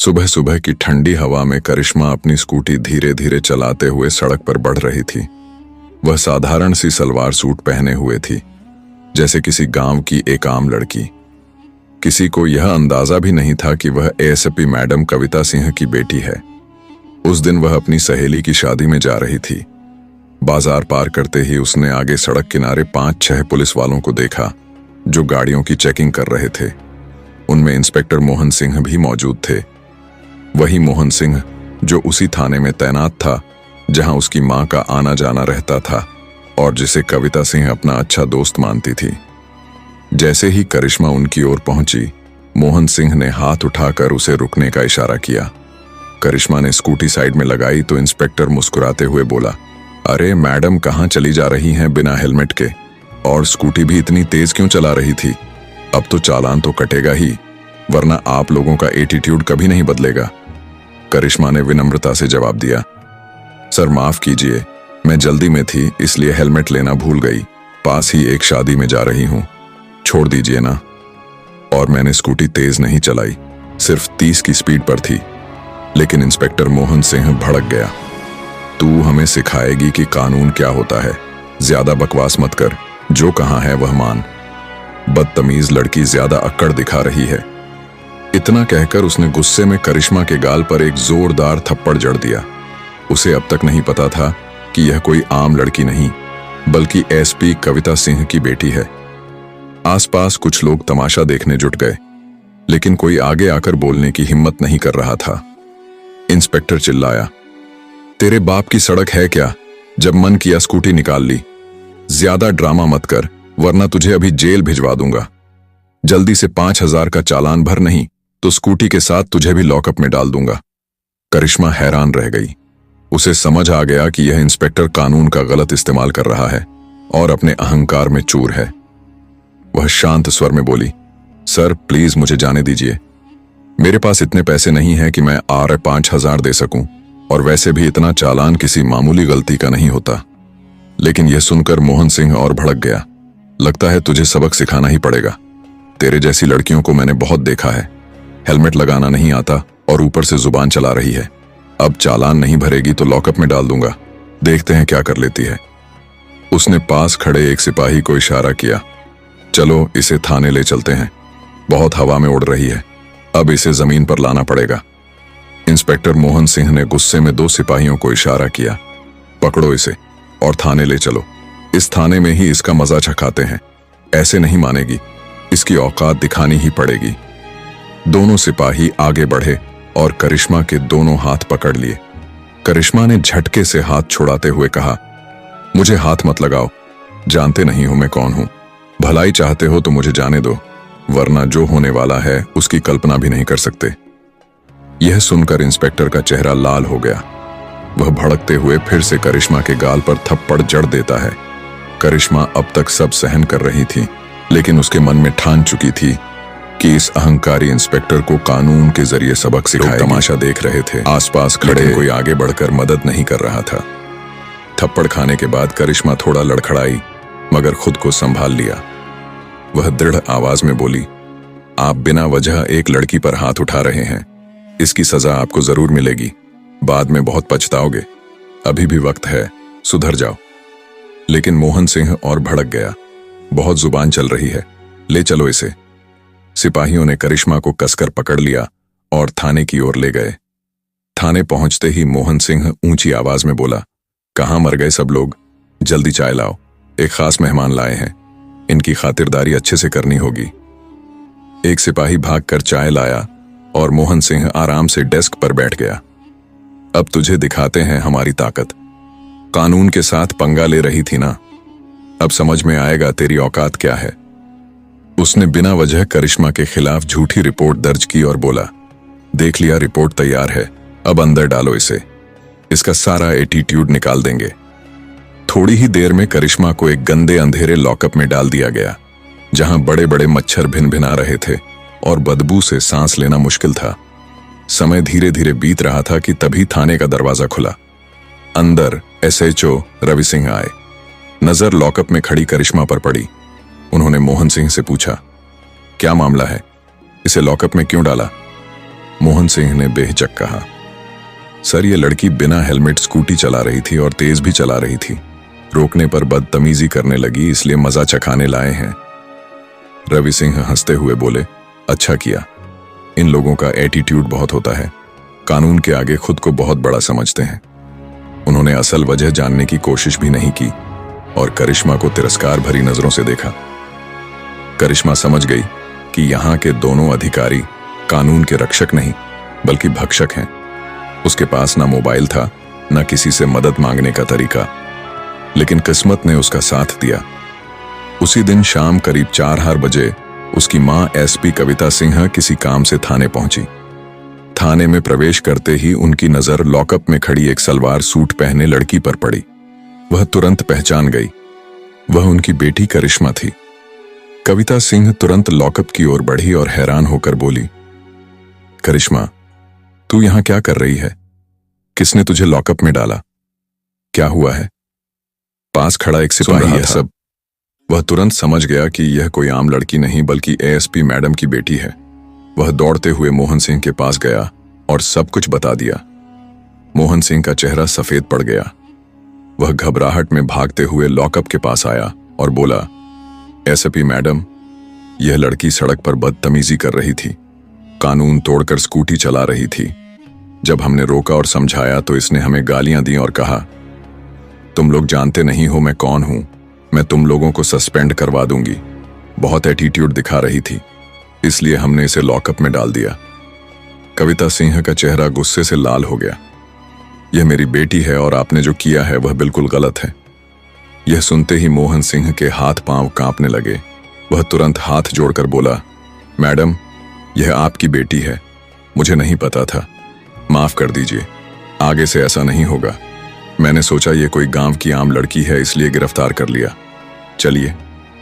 सुबह सुबह की ठंडी हवा में करिश्मा अपनी स्कूटी धीरे धीरे चलाते हुए सड़क पर बढ़ रही थी। वह साधारण सी सलवार सूट पहने हुए थी, जैसे किसी गांव की एक आम लड़की। किसी को यह अंदाजा भी नहीं था कि वह एएसपी मैडम कविता सिंह की बेटी है। उस दिन वह अपनी सहेली की शादी में जा रही थी। बाजार पार करते ही उसने आगे सड़क किनारे 5-6 पुलिस वालों को देखा जो गाड़ियों की चेकिंग कर रहे थे। उनमें इंस्पेक्टर मोहन सिंह भी मौजूद थे। वही मोहन सिंह जो उसी थाने में तैनात था जहां उसकी मां का आना जाना रहता था और जिसे कविता सिंह अपना अच्छा दोस्त मानती थी। जैसे ही करिश्मा उनकी ओर पहुंची, मोहन सिंह ने हाथ उठाकर उसे रुकने का इशारा किया। करिश्मा ने स्कूटी साइड में लगाई तो इंस्पेक्टर मुस्कुराते हुए बोला, अरे मैडम, कहां चली जा रही हैं बिना हेलमेट के? और स्कूटी भी इतनी तेज क्यों चला रही थी? अब तो चालान तो कटेगा ही, वरना आप लोगों का एटीट्यूड कभी नहीं बदलेगा। करिश्मा ने विनम्रता से जवाब दिया, सर माफ कीजिए, मैं जल्दी में थी इसलिए हेलमेट लेना भूल गई। पास ही एक शादी में जा रही हूं, छोड़ दीजिए ना। और मैंने स्कूटी तेज नहीं चलाई, सिर्फ 30 की स्पीड पर थी। लेकिन इंस्पेक्टर मोहन सिंह भड़क गया, तू हमें सिखाएगी कि कानून क्या होता है? ज्यादा बकवास मत कर, जो कहां है वह मान। बदतमीज लड़की ज्यादा अक्कड़ दिखा रही है। इतना कहकर उसने गुस्से में करिश्मा के गाल पर एक जोरदार थप्पड़ जड़ दिया। उसे अब तक नहीं पता था कि यह कोई आम लड़की नहीं, बल्कि एसपी कविता सिंह की बेटी है। आसपास कुछ लोग तमाशा देखने जुट गए, लेकिन कोई आगे आकर बोलने की हिम्मत नहीं कर रहा था। इंस्पेक्टर चिल्लाया, तेरे बाप की सड़क है क्या? जब मन किया स्कूटी निकाल ली। ज्यादा ड्रामा मत कर, वरना तुझे अभी जेल भिजवा दूंगा। जल्दी से 5000 का चालान भर, नहीं तो स्कूटी के साथ तुझे भी लॉकअप में डाल दूंगा। करिश्मा हैरान रह गई। उसे समझ आ गया कि यह इंस्पेक्टर कानून का गलत इस्तेमाल कर रहा है और अपने अहंकार में चूर है। वह शांत स्वर में बोली, सर प्लीज मुझे जाने दीजिए। मेरे पास इतने पैसे नहीं है कि मैं 5000 दे सकूं, और वैसे भी इतना चालान किसी मामूली गलती का नहीं होता। लेकिन यह सुनकर मोहन सिंह और भड़क गया। लगता है तुझे सबक सिखाना ही पड़ेगा। तेरे जैसी लड़कियों को मैंने बहुत देखा है, हेलमेट लगाना नहीं आता और ऊपर से जुबान चला रही है। अब चालान नहीं भरेगी तो लॉकअप में डाल दूंगा, देखते हैं क्या कर लेती है। उसने पास खड़े एक सिपाही को इशारा किया, चलो इसे थाने ले चलते हैं, बहुत हवा में उड़ रही है, अब इसे जमीन पर लाना पड़ेगा। इंस्पेक्टर मोहन सिंह ने गुस्से में 2 सिपाहियों को इशारा किया, पकड़ो इसे और थाने ले चलो। इस थाने में ही इसका मजा चखाते हैं, ऐसे नहीं मानेगी, इसकी औकात दिखानी ही पड़ेगी। दोनों सिपाही आगे बढ़े और करिश्मा के दोनों हाथ पकड़ लिए। करिश्मा ने झटके से हाथ छुड़ाते हुए कहा, मुझे हाथ मत लगाओ, जानते नहीं हो मैं कौन हूं। भलाई चाहते हो तो मुझे जाने दो, वरना जो होने वाला है उसकी कल्पना भी नहीं कर सकते। यह सुनकर इंस्पेक्टर का चेहरा लाल हो गया। वह भड़कते हुए फिर से करिश्मा के गाल पर थप्पड़ जड़ देता है। करिश्मा अब तक सब सहन कर रही थी, लेकिन उसके मन में ठान चुकी थी कि इस अहंकारी इंस्पेक्टर को कानून के जरिए सबक सिखाएगी। तमाशा देख रहे थे, आसपास खड़े कोई आगे बढ़कर मदद नहीं कर रहा था। थप्पड़ खाने के बाद करिश्मा थोड़ा लड़खड़ाई, मगर खुद को संभाल लिया। वह दृढ़ आवाज में बोली, आप बिना वजह एक लड़की पर हाथ उठा रहे हैं, इसकी सजा आपको जरूर मिलेगी, बाद में बहुत पछताओगे। अभी भी वक्त है, सुधर जाओ। लेकिन मोहन सिंह और भड़क गया, बहुत जुबान चल रही है, ले चलो इसे। सिपाहियों ने करिश्मा को कसकर पकड़ लिया और थाने की ओर ले गए। थाने पहुंचते ही मोहन सिंह ऊंची आवाज में बोला, कहां मर गए सब लोग? जल्दी चाय लाओ, एक खास मेहमान लाए हैं, इनकी खातिरदारी अच्छे से करनी होगी। एक सिपाही भागकर चाय लाया और मोहन सिंह आराम से डेस्क पर बैठ गया। अब तुझे दिखाते हैं हमारी ताकत। कानून के साथ पंगा ले रही थी ना, अब समझ में आएगा तेरी औकात क्या है। उसने बिना वजह करिश्मा के खिलाफ झूठी रिपोर्ट दर्ज की और बोला, देख लिया, रिपोर्ट तैयार है, अब अंदर डालो इसे, इसका सारा एटीट्यूड निकाल देंगे। थोड़ी ही देर में करिश्मा को एक गंदे अंधेरे लॉकअप में डाल दिया गया, जहां बड़े बड़े मच्छर भिन भिना रहे थे और बदबू से सांस लेना मुश्किल था। समय धीरे धीरे बीत रहा था कि तभी थाने का दरवाजा खुला। अंदर एसएचओ रवि सिंह आए। नजर लॉकअप में खड़ी करिश्मा पर पड़ी। उन्होंने मोहन सिंह से पूछा, क्या मामला है, इसे लॉकअप में क्यों डाला? मोहन सिंह ने बेहिचक कहा। सर, ये लड़की बिना हेलमेट स्कूटी चला रही थी और तेज भी चला रही थी। रोकने पर बदतमीजी करने लगी, इसलिए मजा चखाने लाए हैं। रवि सिंह हंसते हुए बोले, अच्छा किया। इन लोगों का एटीट्यूड बहुत होता है, कानून के आगे खुद को बहुत बड़ा समझते हैं। उन्होंने असल वजह जानने की कोशिश भी नहीं की और करिश्मा को तिरस्कार भरी नजरों से देखा। करिश्मा समझ गई कि यहाँ के दोनों अधिकारी कानून के रक्षक नहीं बल्कि भक्षक हैं। उसके पास ना मोबाइल था, ना किसी से मदद मांगने का तरीका, लेकिन किस्मत ने उसका साथ दिया। उसी दिन शाम करीब 4 बजे उसकी मां एसपी कविता सिंह किसी काम से थाने पहुंची। थाने में प्रवेश करते ही उनकी नजर लॉकअप में खड़ी एक सलवार सूट पहने लड़की पर पड़ी। वह तुरंत पहचान गई, वह उनकी बेटी करिश्मा थी। कविता सिंह तुरंत लॉकअप की ओर बढ़ी और हैरान होकर बोली, करिश्मा, तू यहां क्या कर रही है? किसने तुझे लॉकअप में डाला? क्या हुआ है? पास खड़ा एक सिपाही है सब। वह तुरंत समझ गया कि यह कोई आम लड़की नहीं बल्कि एएसपी मैडम की बेटी है। वह दौड़ते हुए मोहन सिंह के पास गया और सब कुछ बता दिया। मोहन सिंह का चेहरा सफेद पड़ गया। वह घबराहट में भागते हुए लॉकअप के पास आया और बोला, एसपी मैडम, यह लड़की सड़क पर बदतमीजी कर रही थी, कानून तोड़कर स्कूटी चला रही थी। जब हमने रोका और समझाया तो इसने हमें गालियां दी और कहा, तुम लोग जानते नहीं हो मैं कौन हूं, मैं तुम लोगों को सस्पेंड करवा दूंगी। बहुत एटीट्यूड दिखा रही थी, इसलिए हमने इसे लॉकअप में डाल दिया। कविता सिंह का चेहरा गुस्से से लाल हो गया। यह मेरी बेटी है और आपने जो किया है वह बिल्कुल गलत है। यह सुनते ही मोहन सिंह के हाथ पांव कांपने लगे। वह तुरंत हाथ जोड़कर बोला, मैडम, यह आपकी बेटी है, मुझे नहीं पता था, माफ कर दीजिए, आगे से ऐसा नहीं होगा। मैंने सोचा ये कोई गांव की आम लड़की है इसलिए गिरफ्तार कर लिया। चलिए,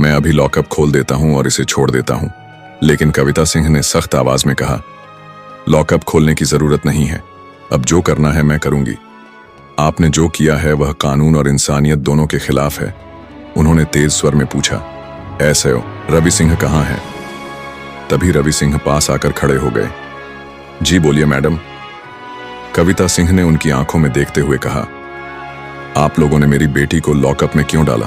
मैं अभी लॉकअप खोल देता हूं और इसे छोड़ देता हूं। लेकिन कविता सिंह ने सख्त आवाज में कहा, लॉकअप खोलने की जरूरत नहीं है, अब जो करना है मैं करूंगी। आपने जो किया है वह कानून और इंसानियत दोनों के खिलाफ है। उन्होंने तेज स्वर में पूछा, ऐसे हो, रवि सिंह कहाँ है? तभी रवि सिंह पास आकर खड़े हो गए। जी बोलिए मैडम। कविता सिंह ने उनकी आंखों में देखते हुए कहा, आप लोगों ने मेरी बेटी को लॉकअप में क्यों डाला?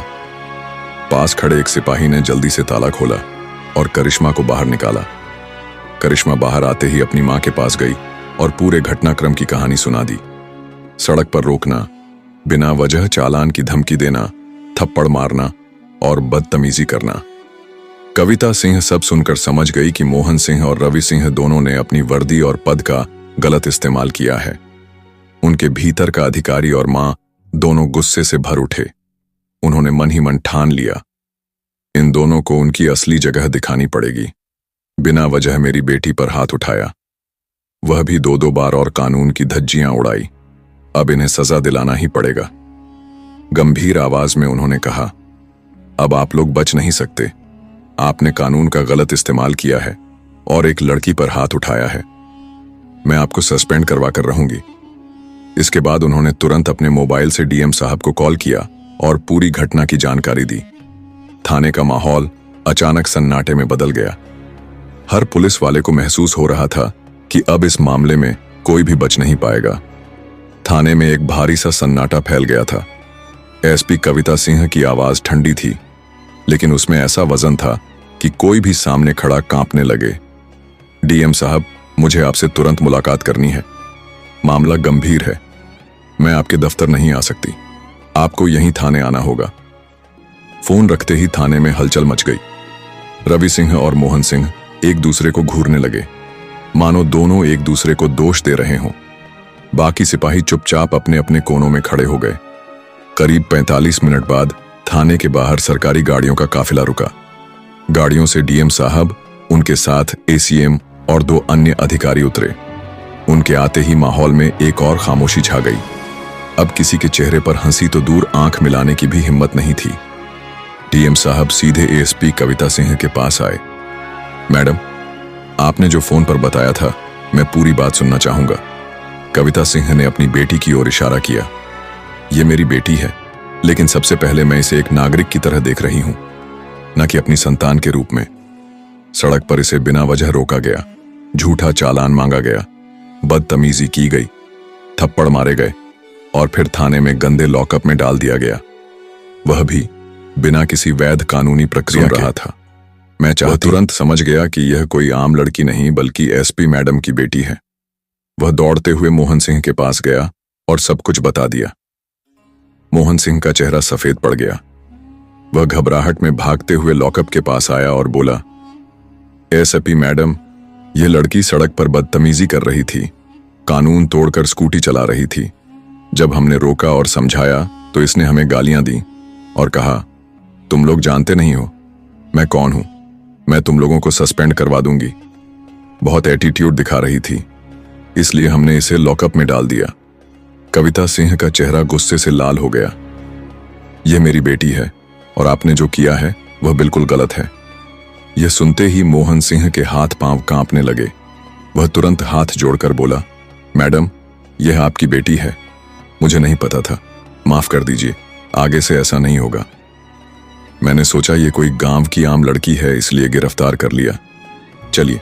पास खड़े एक सिपाही ने जल्दी से ताला खोला और करिश्मा को बाहर निकाला। करिश्मा बाहर आते ही अपनी मां के पास गई और पूरे घटनाक्रम की कहानी सुना दी। सड़क पर रोकना, बिना वजह चालान की धमकी देना, थप्पड़ मारना और बदतमीजी करना। कविता सिंह सब सुनकर समझ गई कि मोहन सिंह और रवि सिंह दोनों ने अपनी वर्दी और पद का गलत इस्तेमाल किया है। उनके भीतर का अधिकारी और मां दोनों गुस्से से भर उठे। उन्होंने मन ही मन ठान लिया, इन दोनों को उनकी असली जगह दिखानी पड़ेगी। बिना वजह मेरी बेटी पर हाथ उठाया, वह भी 2-2 बार, और कानून की धज्जियां उड़ाई। अब इन्हें सजा दिलाना ही पड़ेगा। गंभीर आवाज में उन्होंने कहा, अब आप लोग बच नहीं सकते। आपने कानून का गलत इस्तेमाल किया है और एक लड़की पर हाथ उठाया है। मैं आपको सस्पेंड करवा कर रहूंगी। इसके बाद उन्होंने तुरंत अपने मोबाइल से डीएम साहब को कॉल किया और पूरी घटना की जानकारी दी। थाने का माहौल अचानक सन्नाटे में बदल गया। हर पुलिस वाले को महसूस हो रहा था कि अब इस मामले में कोई भी बच नहीं पाएगा। थाने में एक भारी सा सन्नाटा फैल गया था। एसपी कविता सिंह की आवाज ठंडी थी, लेकिन उसमें ऐसा वजन था कि कोई भी सामने खड़ा कांपने लगे। डीएम साहब, मुझे आपसे तुरंत मुलाकात करनी है। मामला गंभीर है, मैं आपके दफ्तर नहीं आ सकती, आपको यहीं थाने आना होगा। फोन रखते ही थाने में हलचल मच गई। रवि सिंह और मोहन सिंह एक दूसरे को घूरने लगे, मानो दोनों एक दूसरे को दोष दे रहे हों। बाकी सिपाही चुपचाप अपने अपने कोनों में खड़े हो गए। करीब 45 मिनट बाद थाने के बाहर सरकारी गाड़ियों का काफिला रुका। गाड़ियों से डीएम साहब, उनके साथ एसीएम और 2 अन्य अधिकारी उतरे। उनके आते ही माहौल में एक और खामोशी छा गई। अब किसी के चेहरे पर हंसी तो दूर, आंख मिलाने की भी हिम्मत नहीं थी। डीएम साहब सीधे एएसपी कविता सिंह के पास आए। मैडम, आपने जो फोन पर बताया था, मैं पूरी बात सुनना चाहूंगा। कविता सिंह ने अपनी बेटी की ओर इशारा किया। ये मेरी बेटी है, लेकिन सबसे पहले मैं इसे एक नागरिक की तरह देख रही हूं, न कि अपनी संतान के रूप में। सड़क पर इसे बिना वजह रोका गया, झूठा चालान मांगा गया बदतमीजी की गई, थप्पड़ मारे गए और फिर थाने में गंदे लॉकअप में डाल दिया गया, वह भी बिना किसी वैध कानूनी प्रक्रिया रहा था। मैं तुरंत समझ गया कि यह कोई आम लड़की नहीं बल्कि एसपी मैडम की बेटी है। वह दौड़ते हुए मोहन सिंह के पास गया और सब कुछ बता दिया। मोहन सिंह का चेहरा सफेद पड़ गया। वह घबराहट में भागते हुए लॉकअप के पास आया और बोला, एसपी मैडम, यह लड़की सड़क पर बदतमीजी कर रही थी, कानून तोड़कर स्कूटी चला रही थी। जब हमने रोका और समझाया तो इसने हमें गालियां दी और कहा, तुम लोग जानते नहीं हो मैं कौन हूं, मैं तुम लोगों को सस्पेंड करवा दूंगी। बहुत एटीट्यूड दिखा रही थी, इसलिए हमने इसे लॉकअप में डाल दिया। कविता सिंह का चेहरा गुस्से से लाल हो गया। यह मेरी बेटी है और आपने जो किया है वह बिल्कुल गलत है। यह सुनते ही मोहन सिंह के हाथ पांव कांपने लगे। वह तुरंत हाथ जोड़कर बोला, मैडम, यह आपकी बेटी है, मुझे नहीं पता था, माफ कर दीजिए, आगे से ऐसा नहीं होगा। मैंने सोचा ये कोई गांव की आम लड़की है इसलिए गिरफ्तार कर लिया। चलिए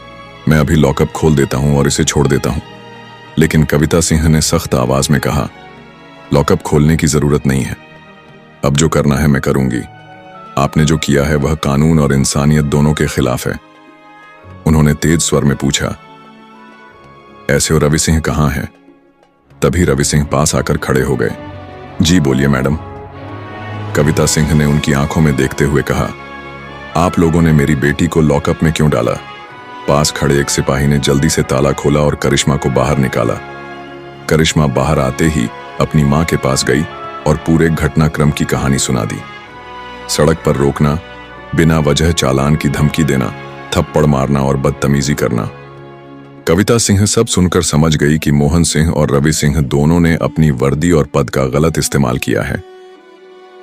मैं अभी लॉकअप खोल देता हूं और इसे छोड़ देता हूं। लेकिन कविता सिंह ने सख्त आवाज में कहा, लॉकअप खोलने की जरूरत नहीं है, अब जो करना है मैं करूंगी। आपने जो किया है वह कानून और इंसानियत दोनों के खिलाफ है। उन्होंने तेज स्वर में पूछा, ऐसे हो रवि सिंह कहां है? तभी रवि सिंह पास आकर खड़े हो गए। जी बोलिए मैडम। कविता सिंह ने उनकी आंखों में देखते हुए कहा, आप लोगों ने मेरी बेटी को लॉकअप में क्यों डाला? पास खड़े एक सिपाही ने जल्दी से ताला खोला और करिश्मा को बाहर निकाला। करिश्मा बाहर आते ही अपनी मां के पास गई और पूरे घटनाक्रम की कहानी सुना दी। सड़क पर रोकना, बिना वजह चालान की धमकी देना, थप्पड़ मारना और बदतमीजी करना। कविता सिंह सब सुनकर समझ गई कि मोहन सिंह और रवि सिंह दोनों ने अपनी वर्दी और पद का गलत इस्तेमाल किया है।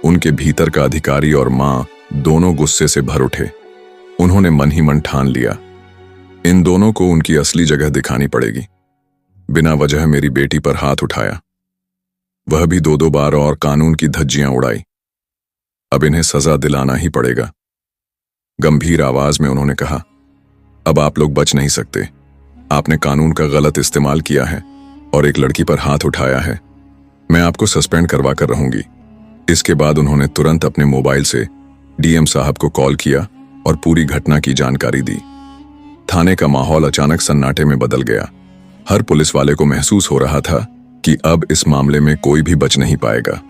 उनके भीतर का अधिकारी और मां दोनों गुस्से से भर उठे। उन्होंने मन ही मन ठान लिया, इन दोनों को उनकी असली जगह दिखानी पड़ेगी। बिना वजह मेरी बेटी पर हाथ उठाया, वह भी 2-2 बार, और कानून की धज्जियां उड़ाई। अब इन्हें सजा दिलाना ही पड़ेगा। गंभीर आवाज में उन्होंने कहा, अब आप लोग बच नहीं सकते। आपने कानून का गलत इस्तेमाल किया है और एक लड़की पर हाथ उठाया है। मैं आपको सस्पेंड करवा कर रहूंगी। इसके बाद उन्होंने तुरंत अपने मोबाइल से डीएम साहब को कॉल किया और पूरी घटना की जानकारी दी। थाने का माहौल अचानक सन्नाटे में बदल गया। हर पुलिस वाले को महसूस हो रहा था कि अब इस मामले में कोई भी बच नहीं पाएगा।